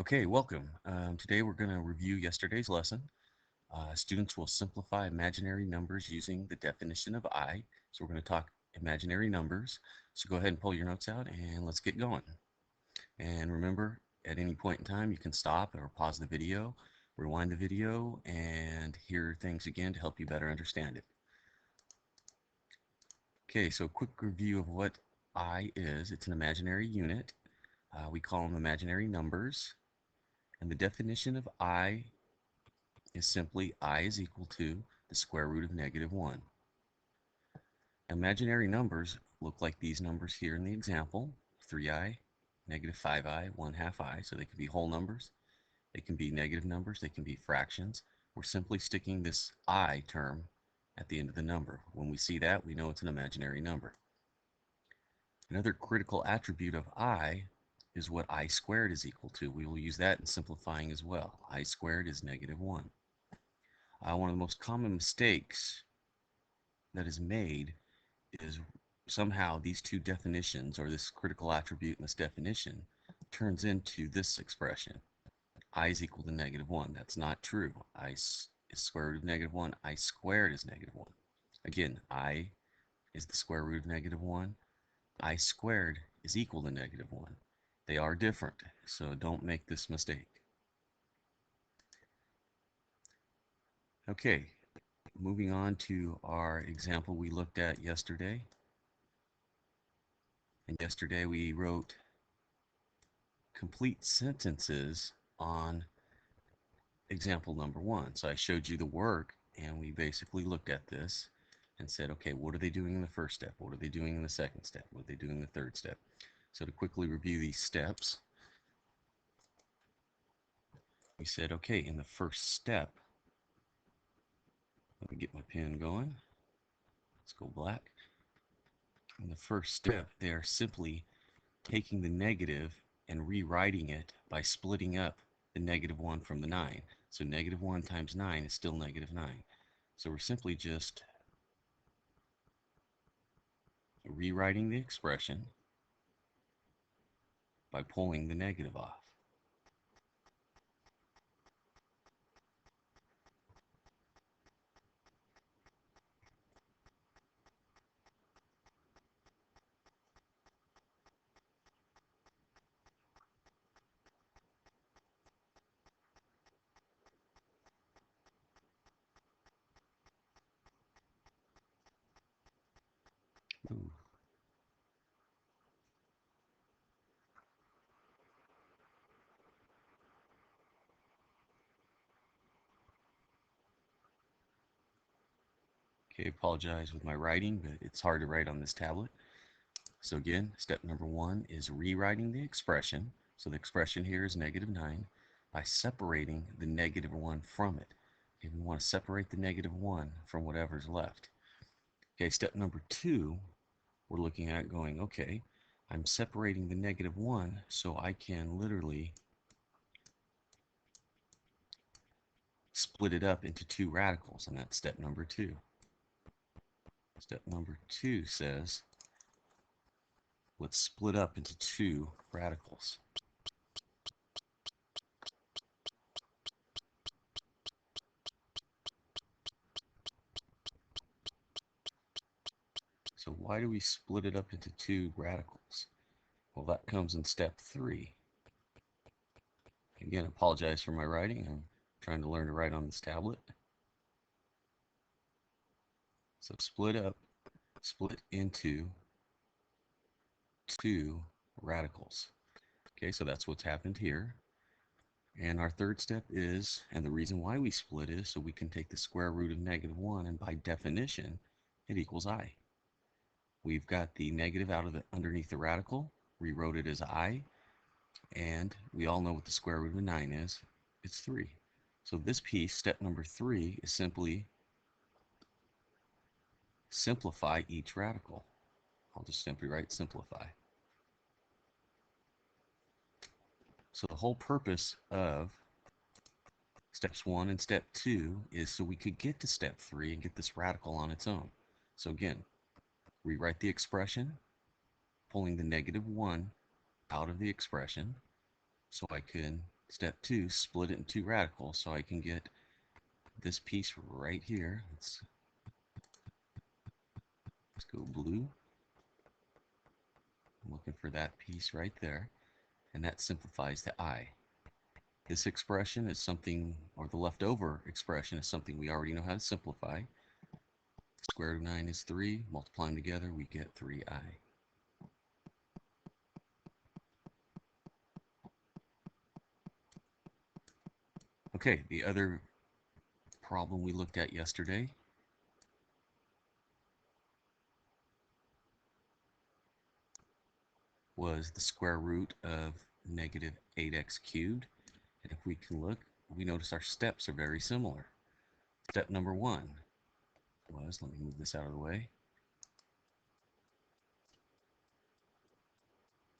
Okay, welcome. Today we're going to review yesterday's lesson. Students will simplify imaginary numbers using the definition of I. So we're going to talk imaginary numbers. So go ahead and pull your notes out and let's get going. And remember, at any point in time, you can stop or pause the video, rewind the video, and hear things again to help you better understand it. Okay, so a quick review of what I is. It's an imaginary unit. We call them imaginary numbers. And the definition of I is simply I is equal to the square root of -1. Imaginary numbers look like these numbers here in the example, 3i, -5i, 1/2 I, so they can be whole numbers, they can be negative numbers, they can be fractions. We're simply sticking this I term at the end of the number. When we see that, we know it's an imaginary number. Another critical attribute of I is what I squared is equal to. We will use that in simplifying as well. I squared is -1. One of the most common mistakes that is made is somehow these two definitions, or this critical attribute in this definition, turns into this expression. I is equal to -1. That's not true. I is square root of -1. I squared is -1. Again, I is the square root of -1. I squared is equal to -1. They are different, so don't make this mistake. Okay, moving on to our example we looked at yesterday. And yesterday we wrote complete sentences on example number 1. So I showed you the work and we basically looked at this and said, okay, what are they doing in the first step? What are they doing in the second step? What are they doing in the third step? So to quickly review these steps, we said, okay, in the first step, let me get my pen going. Let's go black. In the first step, they are simply taking the negative and rewriting it by splitting up the -1 from the 9. So -1 times 9 is still -9. So we're simply just rewriting the expression by pulling the negative off. Ooh. Okay, apologize with my writing, but it's hard to write on this tablet. So again, step number 1 is rewriting the expression. So the expression here is -9 by separating the -1 from it. Okay, we want to separate the -1 from whatever's left. Okay, step number 2, we're looking at going, okay, I'm separating the -1 so I can literally split it up into two radicals, and that's step number 2. Step number 2 says, let's split up into two radicals. So why do we split it up into two radicals? Well, that comes in step 3. Again, I apologize for my writing. I'm trying to learn to write on this tablet. So split up, split into two radicals. Okay, so that's what's happened here. And our third step is, and the reason why we split is so we can take the square root of -1, and by definition, it equals I. We've got the negative out of the underneath the radical, rewrote it as I, and we all know what the square root of 9 is. It's 3. So this piece, step number 3, is simply simplify each radical. I'll just simply write simplify. So the whole purpose of steps 1 and step 2 is so we could get to step 3 and get this radical on its own. So again, rewrite the expression, pulling the -1 out of the expression so I can Step 2, split it in two radicals so I can get this piece right here. Let's go blue. I'm looking for that piece right there, and that simplifies the I. This expression is something, or the leftover expression is something we already know how to simplify. Square root of 9 is 3. Multiply them together, we get 3i. Okay, the other problem we looked at yesterday was the square root of negative 8x cubed. And if we can look, we notice our steps are very similar. Step number 1 was, let me move this out of the way.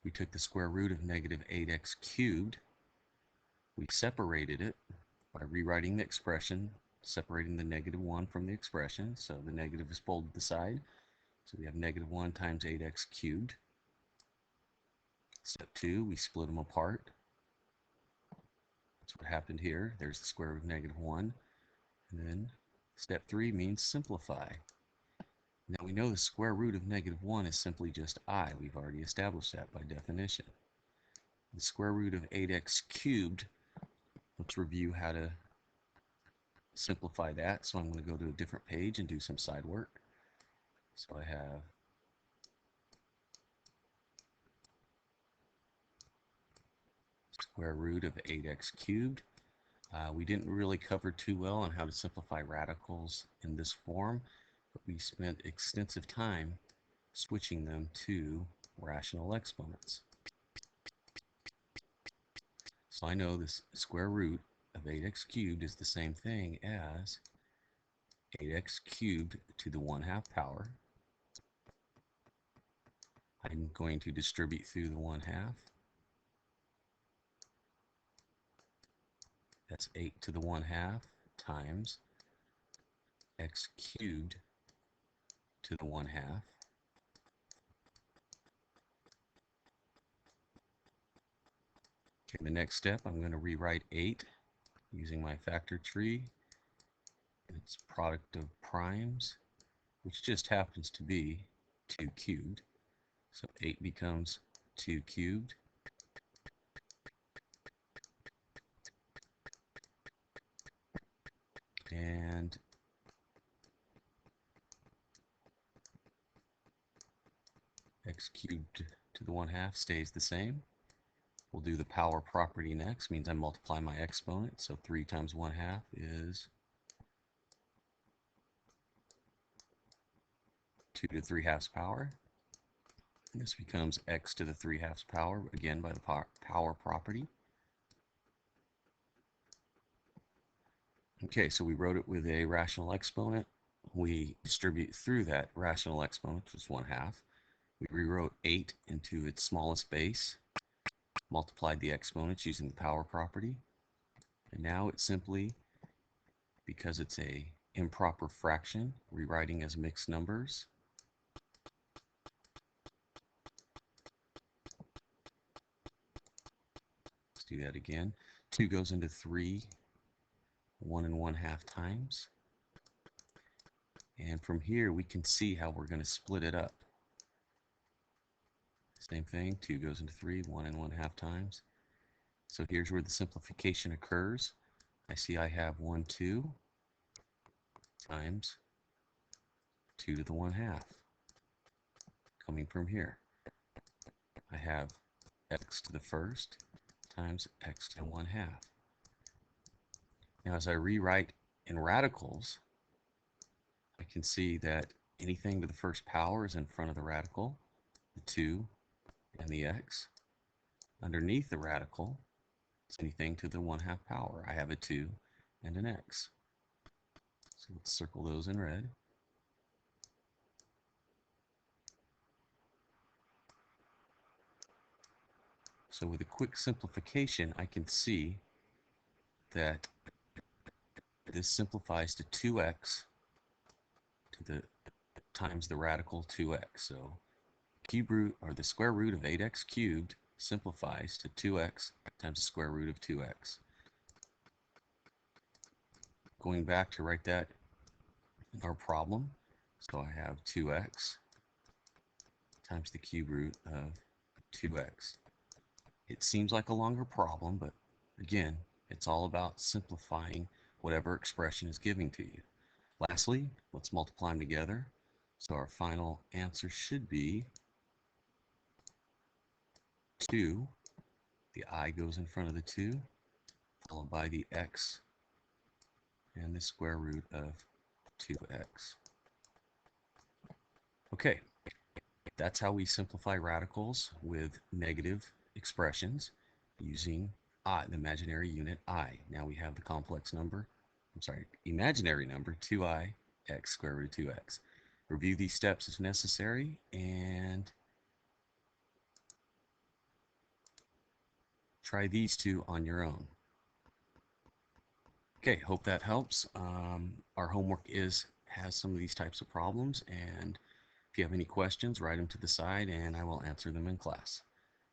We took the square root of negative 8x cubed. We separated it by rewriting the expression, separating the negative 1 from the expression. So the negative is pulled to the side. So we have negative 1 times 8x cubed. Step 2, we split them apart. That's what happened here. There's the square root of negative 1. And then step 3 means simplify. Now we know the square root of negative 1 is simply just I. We've already established that by definition. The square root of 8x cubed, let's review how to simplify that. So I'm going to go to a different page and do some side work. So I have square root of 8x cubed. We didn't really cover too well on how to simplify radicals in this form, but we spent extensive time switching them to rational exponents. So I know this square root of 8x cubed is the same thing as 8x cubed to the 1/2 power. I'm going to distribute through the 1/2. That's 8 to the 1/2 times x cubed to the 1/2. Okay, the next step, I'm going to rewrite 8 using my factor tree. It's product of primes, which just happens to be 2 cubed. So 8 becomes 2 cubed. And x cubed to the 1/2 stays the same. We'll do the power property next, means I multiply my exponent. So 3 times 1/2 is 2 to the 3/2 power. And this becomes x to the 3/2 power, again by the power property. Okay, so we wrote it with a rational exponent. We distribute through that rational exponent, which is 1/2. We rewrote 8 into its smallest base, multiplied the exponents using the power property. And now it's simply, because it's a improper fraction, rewriting as mixed numbers. Let's do that again. 2 goes into 3 1 1/2 times. And from here we can see how we're going to split it up. Same thing, 2 goes into 3 1 1/2 times. So here's where the simplification occurs. I see I have 1 2 times 2 to the 1/2 coming from here. I have x to the first times x to the 1/2. Now as I rewrite in radicals, I can see that anything to the first power is in front of the radical, the 2 and the x. Underneath the radical, it's anything to the 1/2 power. I have a 2 and an x. So let's circle those in red. So with a quick simplification, I can see that this simplifies to 2x to the times the radical 2x. So cube root, or the square root of 8x cubed simplifies to 2x times the square root of 2x. Going back to write that in our problem, so I have 2x times the cube root of 2x. It seems like a longer problem, but again, it's all about simplifying whatever expression is given to you. Lastly, let's multiply them together. So our final answer should be 2. The I goes in front of the 2, followed by the x and the square root of 2x. Okay, that's how we simplify radicals with negative expressions using I, the imaginary unit I. Now we have the complex number, imaginary number 2I x square root of 2x. Review these steps if necessary and try these two on your own. Okay, hope that helps. Our homework has some of these types of problems, and if you have any questions, write them to the side and I will answer them in class.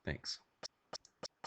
Thanks.